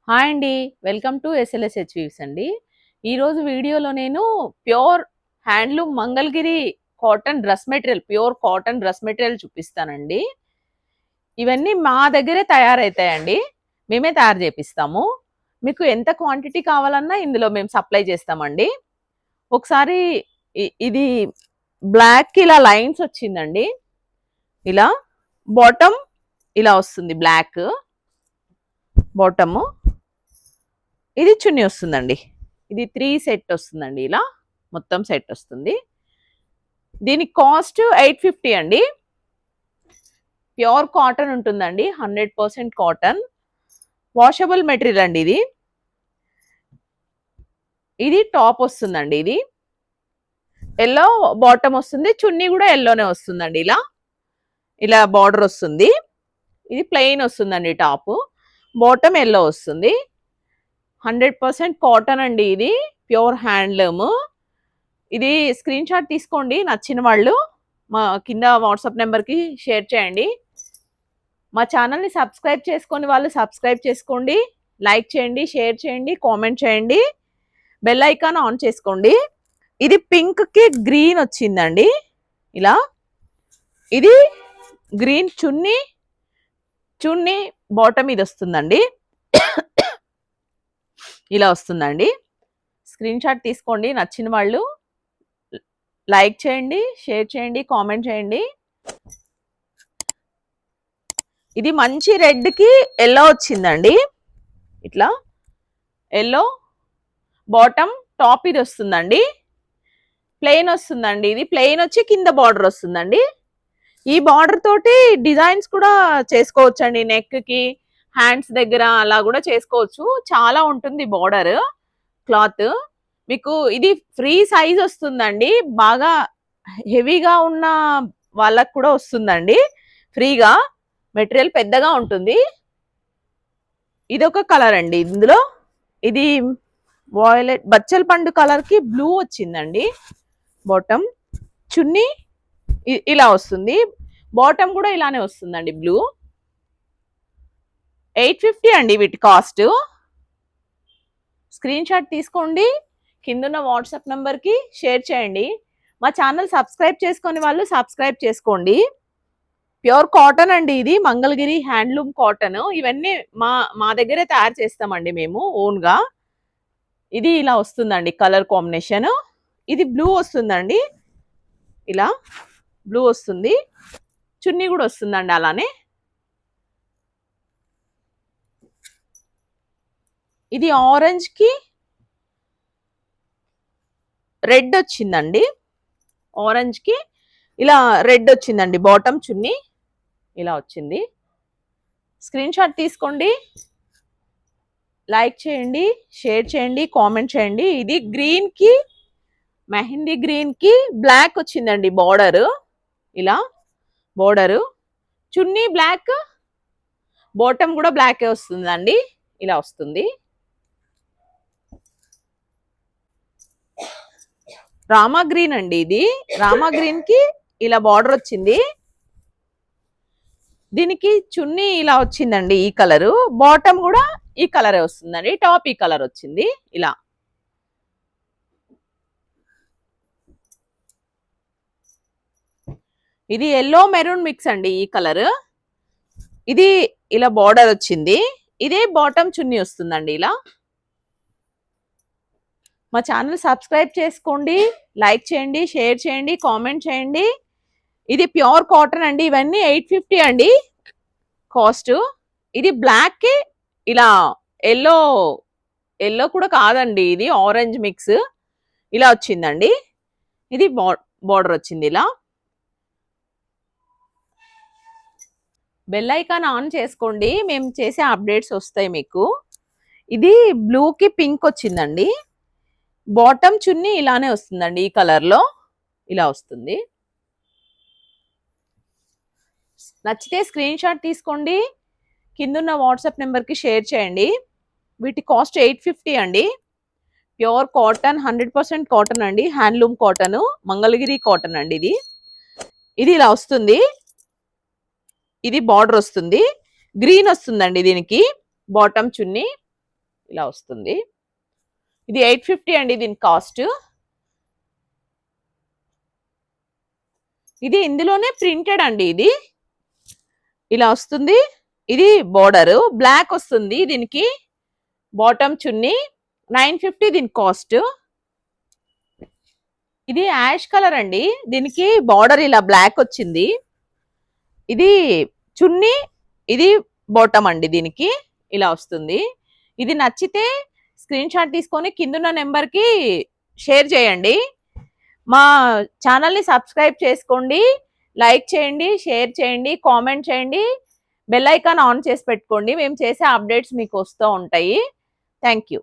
Hi అండి. Welcome to ఎస్ఎల్ఎస్హెచ్ weaves అండి. ఈరోజు వీడియోలో నేను pure handloom Mangalagiri cotton dress material, pure cotton dress material చూపిస్తానండి. ఇవన్నీ మా దగ్గరే తయారవుతాయండి. మేమే తయారు చేపిస్తాము. మీకు ఎంత క్వాంటిటీ కావాలన్నా ఇందులో మేము సప్లై చేస్తామండి. ఒకసారి ఇది బ్లాక్ ఇలా లైన్స్ వచ్చిందండి. ఇలా బాటమ్ ఇలా వస్తుంది, బ్లాక్ బాటము. ఇది చున్నీ వస్తుందండి. ఇది 3 సెట్ వస్తుందండి. ఇలా మొత్తం సెట్ వస్తుంది. దీని కాస్ట్ 850 అండి. ప్యూర్ కాటన్ ఉంటుందండి, 100% కాటన్, వాషబుల్ మెటీరియల్ అండి. ఇది టాప్ వస్తుందండి. ఇది ఎల్లో బాటమ్ వస్తుంది, చున్నీ కూడా ఎల్లోనే వస్తుందండి. ఇలా ఇలా బార్డర్ వస్తుంది. ఇది ప్లెయిన్ వస్తుందండి. టాప్ బాటమ్ ఎల్లో వస్తుంది. 100% కాటన్ అండి. ఇది ప్యూర్ హ్యాండ్లూమ్. ఇది స్క్రీన్ షాట్ తీసుకోండి. నచ్చిన వాళ్ళు మా కింద వాట్సాప్ నెంబర్కి షేర్ చేయండి. మా ఛానల్ని సబ్స్క్రైబ్ చేసుకొని వాళ్ళు సబ్స్క్రైబ్ చేసుకోండి. లైక్ చేయండి, షేర్ చేయండి, కామెంట్ చేయండి, బెల్ ఐకాన్ ఆన్ చేసుకోండి. ఇది పింక్కి గ్రీన్ వచ్చిందండి. ఇలా ఇది గ్రీన్ చున్నీ, చున్నీ బాటమ్ ఇది వస్తుందండి. ఇలా వస్తుందండి. స్క్రీన్ షాట్ తీసుకోండి. నచ్చిన వాళ్ళు లైక్ చేయండి, షేర్ చేయండి, కామెంట్ చేయండి. ఇది మంచి రెడ్కి ఎల్లో వచ్చిందండి. ఇట్లా ఎల్లో బాటమ్, టాప్ ఇది వస్తుందండి. ప్లెయిన్ వస్తుందండి. ఇది ప్లెయిన్ వచ్చి కింద బార్డర్ వస్తుందండి. ఈ బార్డర్ తోటి డిజైన్స్ కూడా చేసుకోవచ్చు అండి. నెక్కి, హ్యాండ్స్ దగ్గర అలా కూడా చేసుకోవచ్చు. చాలా ఉంటుంది బార్డర్ క్లాత్. మీకు ఇది ఫ్రీ సైజ్ వస్తుందండి. బాగా హెవీగా ఉన్న వాళ్ళకు కూడా వస్తుందండి ఫ్రీగా. మెటీరియల్ పెద్దగా ఉంటుంది. ఇదొక కలర్ అండి. ఇందులో ఇది వాయిలెట్ బచ్చల పండు కలర్కి బ్లూ వచ్చిందండి. బాటమ్, చున్నీ ఇలా వస్తుంది. బాటమ్ కూడా ఇలానే వస్తుందండి, బ్లూ. 850 అండి వీటి కాస్ట్. స్క్రీన్ షాట్ తీసుకోండి. కిందున్న వాట్సాప్ నెంబర్కి షేర్ చేయండి. మా ఛానల్ సబ్స్క్రైబ్ చేసుకొని వాళ్ళు సబ్స్క్రైబ్ చేసుకోండి. ప్యూర్ కాటన్ అండి. ఇది మంగళగిరి హ్యాండ్లూమ్ కాటన్. ఇవన్నీ మా దగ్గరే తయారు చేస్తామండి మేము ఓన్గా. ఇది ఇలా వస్తుందండి కలర్ కాంబినేషన్. ఇది బ్లూ వస్తుందండి. ఇలా బ్లూ వస్తుంది. చున్నీ కూడా వస్తుందండి అలానే. ఇది ఆరెంజ్కి రెడ్ వచ్చిందండి. ఆరెంజ్కి ఇలా రెడ్ వచ్చిందండి. బాటమ్, చున్నీ ఇలా వచ్చింది. స్క్రీన్ షాట్ తీసుకోండి. లైక్ చేయండి, షేర్ చేయండి, కామెంట్ చేయండి. ఇది గ్రీన్కి, మెహందీ గ్రీన్కి బ్లాక్ వచ్చిందండి బార్డర్. ఇలా బార్డరు, చున్నీ బ్లాక్, బాటమ్ కూడా బ్లాకే వస్తుందండి. ఇలా వస్తుంది. రామా గ్రీన్ అండి. ఇది రామా గ్రీన్కి ఇలా బార్డర్ వచ్చింది. దీనికి చున్నీ ఇలా వచ్చిందండి, ఈ కలరు. బాటమ్ కూడా ఈ కలరే వస్తుందండి. టాప్ ఈ కలర్ వచ్చింది. ఇలా ఇది ఎల్లో మెరూన్ మిక్స్ అండి, ఈ కలర్. ఇది ఇలా బార్డర్ వచ్చింది. ఇదే బాటమ్, చున్నీ వస్తుందండి. ఇలా మా ఛానల్ సబ్స్క్రైబ్ చేసుకోండి. లైక్ చేయండి, షేర్ చేయండి, కామెంట్ చేయండి. ఇది ప్యూర్ కాటన్ అండి. ఇవన్నీ 850 అండి కాస్ట్. ఇది బ్లాక్కి ఇలా ఎల్లో, ఎల్లో కూడా కాదండి, ఇది ఆరెంజ్ మిక్స్ ఇలా వచ్చిందండి. ఇది బార్డర్ వచ్చింది. ఇలా బెల్ ఐకాన్ ఆన్ చేసుకోండి. మేము చేసే అప్డేట్స్ వస్తాయి మీకు. ఇది బ్లూకి పింక్ వచ్చిందండి. బాటమ్, చున్నీ ఇలానే వస్తుందండి. ఈ కలర్లో ఇలా వస్తుంది. నచ్చితే స్క్రీన్ షాట్ తీసుకోండి. కిందున్న వాట్సాప్ నెంబర్కి షేర్ చేయండి. వీటి కాస్ట్ 850 అండి. ప్యూర్ కాటన్, 100% కాటన్ అండి. హ్యాండ్లూమ్ కాటన్, మంగళగిరి కాటన్ అండి. ఇది ఇలా వస్తుంది. ఇది బార్డర్ వస్తుంది. గ్రీన్ వస్తుందండి దీనికి బాటమ్, చున్నీ. ఇలా వస్తుంది. ఇది 850 అండి దీని కాస్ట్. ఇది ఇందులోనే ప్రింటెడ్ అండి. ఇది ఇలా వస్తుంది. ఇది బోర్డర్ బ్లాక్ వస్తుంది. దీనికి బాటమ్ చున్నీ 950 దీని కాస్ట్. ఇది యాష్ కలర్ అండి. దీనికి బార్డర్ ఇలా బ్లాక్ వచ్చింది. ఇది చున్నీ, ఇది బాటమ్ అండి. దీనికి ఇలా వస్తుంది. ఇది నచ్చితే స్క్రీన్ షాట్ తీసుకొని కిందున్న నెంబర్కి షేర్ చేయండి. మా ఛానల్ని సబ్స్క్రైబ్ చేసుకోండి, లైక్ చేయండి, షేర్ చేయండి, కామెంట్ చేయండి, బెల్ ఐకాన్ ఆన్ చేసి పెట్టుకోండి. మేము చేసే అప్డేట్స్ మీకు వస్తూ ఉంటాయి. Thank you.